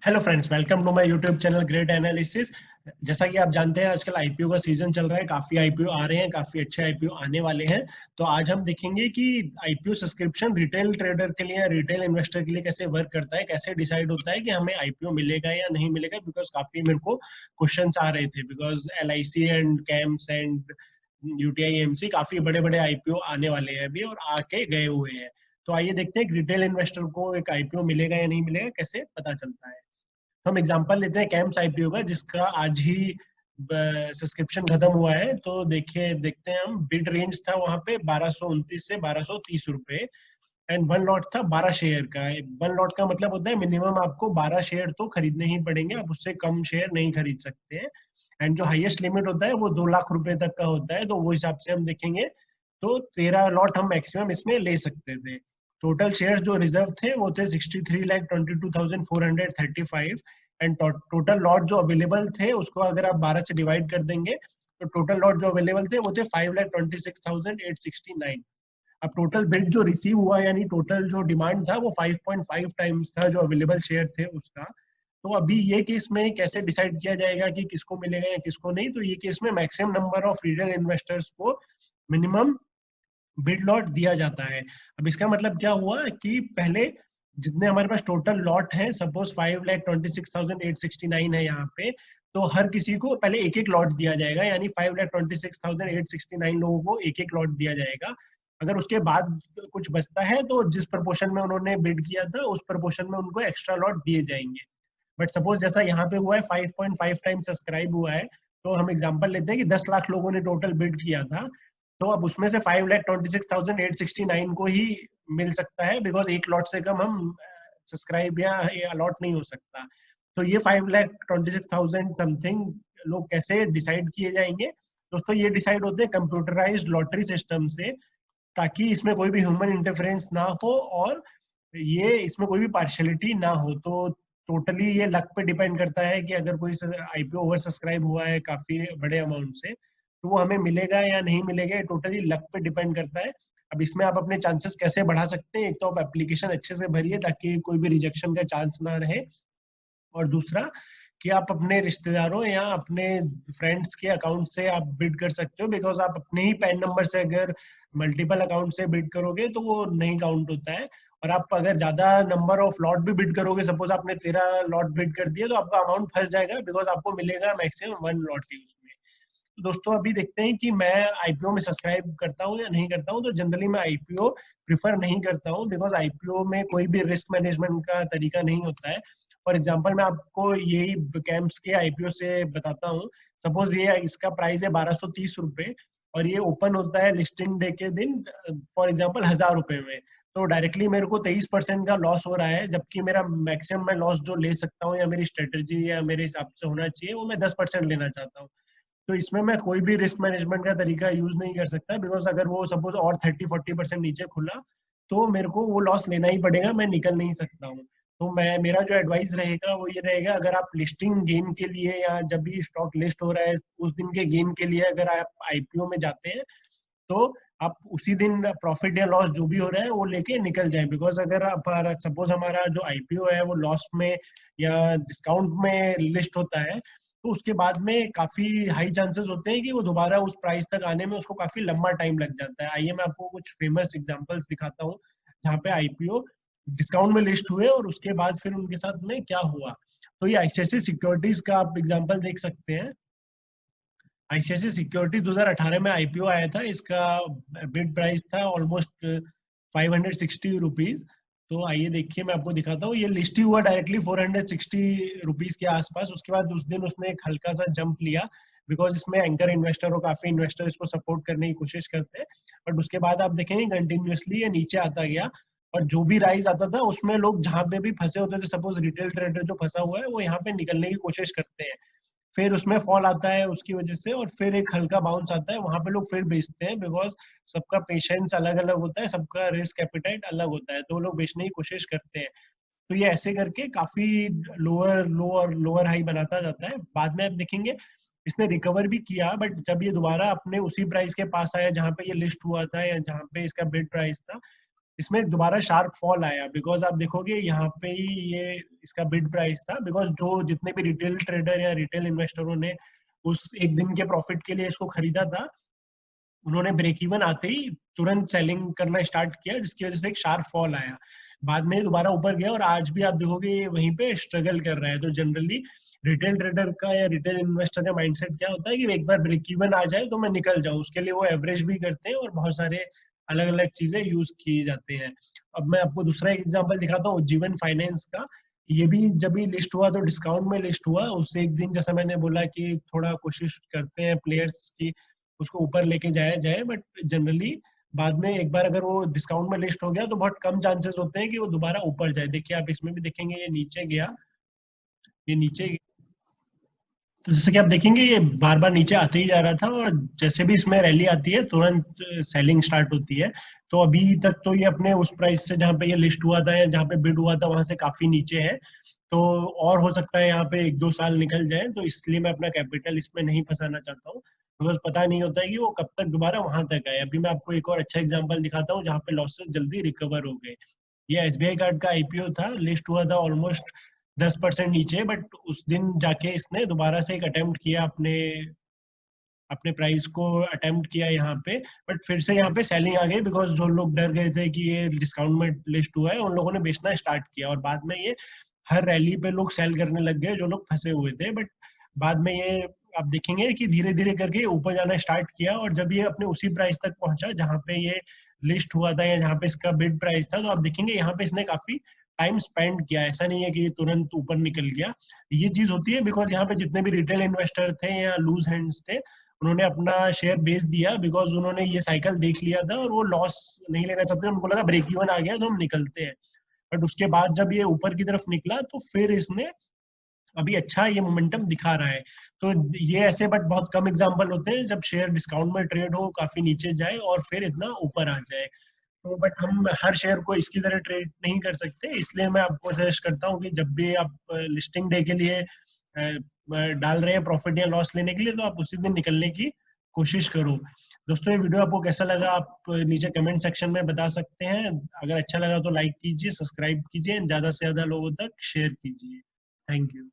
Hello friends, welcome to my YouTube channel great analysis. जैसा कि आप जानते हैं, आजकल आईपीओ का सीजन चल रहा है। काफी आईपीओ आ रहे हैं, काफी अच्छे आईपीओ आने वाले हैं। तो आज हम देखेंगे कि आईपीओ सब्सक्रिप्शन रिटेल ट्रेडर के लिए, रिटेल इन्वेस्टर के लिए कैसे वर्क करता है, कैसे डिसाइड होता है कि हमें आईपीओ मिलेगा या नहीं मिलेगा। बिकॉज काफी मेरे को क्वेश्चंस आ रहे थे, because LIC and camps and UTI MC काफी बड़े बड़े आईपीओ आने वाले हैं अभी, और आके गए हुए हैं। तो आइए देखते हैं कि रिटेल इन्वेस्टर को एक आईपीओ मिलेगा या नहीं मिलेगा, कैसे पता चलता है। हम एग्जांपल लेते हैं कैम्स आईपीओ का, जिसका आज ही सब्सक्रिप्शन खत्म हुआ है। तो देखिए, देखते हैं हम। बिड रेंज था वहां पे 1229 से 1230 रुपए, एंड वन लॉट था 12 शेयर का। वन लॉट का मतलब होता है मिनिमम आपको 12 शेयर तो खरीदने ही पड़ेंगे, आप उससे कम शेयर नहीं खरीद सकते हैं। एंड जो हाईएस्ट लिमिट होता है वो 2 लाख रुपए तक का होता है। तो वो हिसाब से हम देखेंगे तो 13 लॉट हम मैक्सिमम इसमें ले सकते थे। टोटल शेयर्स जो रिजर्व थे वो थे 63,22,435, एंड टोटल लॉट जो अवेलेबल थे उसको अगर आप 12 से डिवाइड कर देंगे तो टोटल लॉट जो अवेलेबल थे वो थे 5,26,869। अब टोटल बिड जो रिसीव हुआ, यानी टोटल जो डिमांड था वो 5.5 टाइम्स था जो अवेलेबल शेयर थे उसका। तो अभी ये केस में कैसे डिसाइड किया जाएगा कि किसको मिलेगा या किसको नहीं। तो ये केस में maximum number of retail investors को मिनिमम बिड लॉट दिया जाता है। अब इसका मतलब क्या हुआ कि पहले जितने हमारे पास टोटल लॉट है, सपोज 5,26,869 है यहाँ पे, तो हर किसी को पहले एक एक लॉट दिया जाएगा, यानी 5,26,869 लोगों को एक एक लॉट दिया जाएगा। अगर उसके बाद कुछ बचता है तो जिस प्रपोर्शन में उन्होंने बिड किया था उस प्रपोर्शन में उनको एक्स्ट्रा लॉट दिए जाएंगे। बट सपोज जैसा यहाँ पे हुआ है 5.5 टाइम सब्सक्राइब हुआ है, तो हम एग्जांपल लेते हैं कि 10 लाख लोगों ने टोटल बिड किया था। तो अब उसमें से 5,26,869 को ही मिल सकता है, बिकॉज एक लॉट से कम हम सब्सक्राइब या अलॉट नहीं हो सकता। तो ये 5,26,000 समथिंग लोग कैसे डिसाइड किए जाएंगे दोस्तों? ये डिसाइड होते हैं कंप्यूटराइज्ड लॉटरी सिस्टम से, ताकि इसमें कोई भी ह्यूमन इंटरफेरेंस ना हो और ये इसमें कोई भी पार्शियलिटी ना हो। तो टोटली ये लक पे डिपेंड करता है कि अगर कोई आईपीओ ओवर सब्सक्राइब हुआ है काफी बड़े अमाउंट से, तो वो हमें मिलेगा या नहीं मिलेगा, ये टोटली लक पे डिपेंड करता है। अब इसमें आप अपने चांसेस कैसे बढ़ा सकते हैं? एक तो आप एप्लीकेशन अच्छे से भरिए ताकि कोई भी रिजेक्शन का चांस ना रहे, और दूसरा कि आप अपने रिश्तेदारों या अपने फ्रेंड्स के अकाउंट से आप बिड कर सकते हो। बिकॉज आप अपने ही पैन नंबर से अगर मल्टीपल अकाउंट से बिड करोगे तो वो नहीं काउंट होता है। और आप अगर ज्यादा नंबर ऑफ लॉट भी बिड करोगे, सपोज आपने 13 लॉट बिड कर दिए, तो आपका अमाउंट फंस जाएगा, बिकॉज आपको मिलेगा मैक्सिमम वन लॉट ही उसमें। तो दोस्तों अभी देखते हैं कि मैं आईपीओ में सब्सक्राइब करता हूँ या नहीं करता हूँ। तो जनरली मैं आईपीओ प्रिफर नहीं करता हूँ, बिकॉज आईपीओ में कोई भी रिस्क मैनेजमेंट का तरीका नहीं होता है। फॉर एग्जाम्पल मैं आपको यही कैंप्स के आईपीओ से बताता हूँ। सपोज ये इसका प्राइस है 1230 रुपए, और ये ओपन होता है लिस्टिंग डे के दिन, फॉर एग्जाम्पल 1000 रुपए में। तो डायरेक्टली मेरे को 23% का लॉस हो रहा है, जबकि मेरा मैक्सिमम मैं लॉस जो ले सकता हूँ या मेरी स्ट्रेटेजी या मेरे हिसाब से होना चाहिए वो मैं 10% लेना चाहता हूँ। तो इसमें मैं कोई भी रिस्क मैनेजमेंट का तरीका यूज नहीं कर सकता, बिकॉज अगर वो सपोज और 30-40% नीचे खुला तो मेरे को वो लॉस लेना ही पड़ेगा, मैं निकल नहीं सकता हूँ। तो मैं, मेरा जो एडवाइस रहेगा वो ये रहेगा, अगर आप लिस्टिंग गेन के लिए या जब भी स्टॉक लिस्ट हो रहा है उस दिन के गेन के लिए अगर आप आईपीओ में जाते हैं, तो आप उसी दिन प्रॉफिट या लॉस जो भी हो रहा है वो लेके निकल जाए। बिकॉज अगर आप सपोज हमारा जो आईपीओ है वो लॉस में या डिस्काउंट में लिस्ट होता है, तो उसके बाद में काफी हाई चांसेस होते हैं कि वो दोबारा उस प्राइस तक आने में उसको काफी लंबा टाइम लग जाता है। आइए मैं आपको कुछ फेमस एग्जांपल्स दिखाता हूँ जहाँ पे आईपीओ डिस्काउंट में लिस्ट हुए और उसके बाद फिर उनके साथ में क्या हुआ। तो ये आईसीआईसीआई सिक्योरिटीज का आप एग्जांपल देख सकते हैं। आईसीआईसीआई सिक्योरिटी 2018 में आईपीओ आया था। इसका बिड प्राइस था ऑलमोस्ट 560 रुपीज। तो आइए देखिए, मैं आपको दिखाता हूँ। ये लिस्ट ही हुआ डायरेक्टली 460 रुपीज के आसपास। उसके बाद उस दिन उसने एक हल्का सा जंप लिया, बिकॉज इसमें एंकर इन्वेस्टर और काफी इन्वेस्टर इसको सपोर्ट करने की कोशिश करते हैं। बट उसके बाद आप देखेंगे कंटिन्यूअसली ये नीचे आता गया, और जो भी राइज आता था उसमें लोग जहां पे भी फंसे होते थे, सपोज रिटेल ट्रेडर जो फंसा हुआ है वो यहाँ पे निकलने की कोशिश करते हैं। फिर उसमें फॉल आता है उसकी वजह से, और फिर एक हल्का बाउंस आता है, वहां पे लोग फिर बेचते हैं। बिकॉज सबका पेशेंस अलग अलग होता है, सबका रिस्क एपिटाइट अलग होता है, तो लोग बेचने की कोशिश करते हैं। तो ये ऐसे करके काफी लोअर लो और लोअर हाई बनाता जाता है। बाद में आप देखेंगे इसने रिकवर भी किया, बट जब ये दोबारा अपने उसी प्राइस के पास आया जहां पे ये लिस्ट हुआ था या जहां पे इसका बिड प्राइस था, इसमें दोबारा शार्प फॉल आया, बिकॉज आप देखोगे यहाँ पे ही ये इसका बिड प्राइस था, बिकॉज जो जितने भी रिटेल ट्रेडर या रिटेल इन्वेस्टरों ने उस एक दिन के प्रॉफिट के लिए इसको खरीदा था, उन्होंने ब्रेक इवन आते ही तुरंत सेलिंग करना स्टार्ट किया, जिसकी वजह से एक शार्प फॉल आया। बाद में दोबारा ऊपर गया और आज भी आप देखोगे ये वहीं पे स्ट्रगल कर रहा है। तो जनरली रिटेल ट्रेडर का या रिटेल इन्वेस्टर का माइंडसेट क्या होता है कि एक बार ब्रेक इवन आ जाए तो मैं निकल जाऊं, उसके लिए वो एवरेज भी करते हैं और बहुत सारे अलग अलग चीजें यूज किए जाते हैं। अब मैं आपको दूसरा एक एग्जांपल दिखाता हूँ, जीवन फाइनेंस का। ये भी जब भी लिस्ट हुआ तो डिस्काउंट में लिस्ट हुआ, उससे एक दिन जैसा मैंने बोला कि थोड़ा कोशिश करते हैं प्लेयर्स की उसको ऊपर लेके जाया जाए, बट जनरली बाद में एक बार अगर वो डिस्काउंट में लिस्ट हो गया तो बहुत कम चांसेस होते हैं कि वो दोबारा ऊपर जाए। देखिए आप इसमें भी देखेंगे ये नीचे गया, ये नीचे, तो जैसे कि आप देखेंगे ये बार बार नीचे आते ही जा रहा था, और जैसे भी इसमें रैली आती है तुरंत सेलिंग स्टार्ट होती है। तो अभी तक तो ये अपने उस प्राइस से जहाँ पे ये लिस्ट हुआ था या जहाँ पे बिड हुआ था वहां से काफी नीचे है। तो और हो सकता है यहाँ पे 1-2 साल निकल जाए, तो इसलिए मैं अपना कैपिटल इसमें नहीं फंसाना चाहता हूँ, बिकॉज पता नहीं होता है कि वो कब तक दोबारा वहां तक आए। अभी मैं आपको एक और अच्छा एग्जाम्पल दिखाता हूँ जहाँ पे लॉसेस जल्दी रिकवर हो गए। ये एसबीआई कार्ड का आईपीओ था, लिस्ट हुआ था ऑलमोस्ट 10% नीचे, बट उस दिन जाके इसने दोबारा से एक अटेम्प्ट किया, अपने अपने प्राइस को अटेम्प्ट किया यहाँ पे, बट फिर से यहाँ पे सेलिंग आ गई, बिकॉज जो लोग डर गए थे कि ये डिस्काउंट में लिस्ट हुआ है उन लोगों ने बेचना स्टार्ट किया, और बाद में ये हर रैली पे लोग सेल करने लग गए जो लोग फंसे हुए थे। बट बाद में ये आप देखेंगे कि धीरे धीरे करके ऊपर जाना स्टार्ट किया, और जब ये अपने उसी प्राइस तक पहुंचा जहाँ पे ये लिस्ट हुआ था या जहाँ पे इसका बिड प्राइस था, तो आप देखेंगे यहाँ पे इसने काफी टाइम स्पेंड किया। ऐसा नहीं है कि ये तुरंत ऊपर निकल गया। ये चीज होती है बिकॉज यहाँ पे जितने भी रिटेल इन्वेस्टर थे या लूज हैंड्स थे, उन्होंने अपना शेयर बेच दिया, बिकॉज उन्होंने ये साइकिल देख लिया था और वो लॉस नहीं लेना चाहते, उनको लगा ब्रेक इवन आ गया तो हम निकलते हैं। बट उसके बाद जब ये ऊपर की तरफ निकला तो फिर इसने अभी अच्छा ये मोमेंटम दिखा रहा है। तो ये ऐसे बट बहुत कम एग्जांपल होते हैं जब शेयर डिस्काउंट में ट्रेड हो, काफी नीचे जाए और फिर इतना ऊपर आ जाए। तो बट हम हर शेयर को इसकी तरह ट्रेड नहीं कर सकते, इसलिए मैं आपको सजेस्ट करता हूँ कि जब भी आप लिस्टिंग डे के लिए डाल रहे हैं प्रॉफिट या लॉस लेने के लिए, तो आप उसी दिन निकलने की कोशिश करो। दोस्तों ये वीडियो आपको कैसा लगा आप नीचे कमेंट सेक्शन में बता सकते हैं। अगर अच्छा लगा तो लाइक कीजिए, सब्सक्राइब कीजिए, ज्यादा से ज्यादा लोगों तक शेयर कीजिए। Thank you.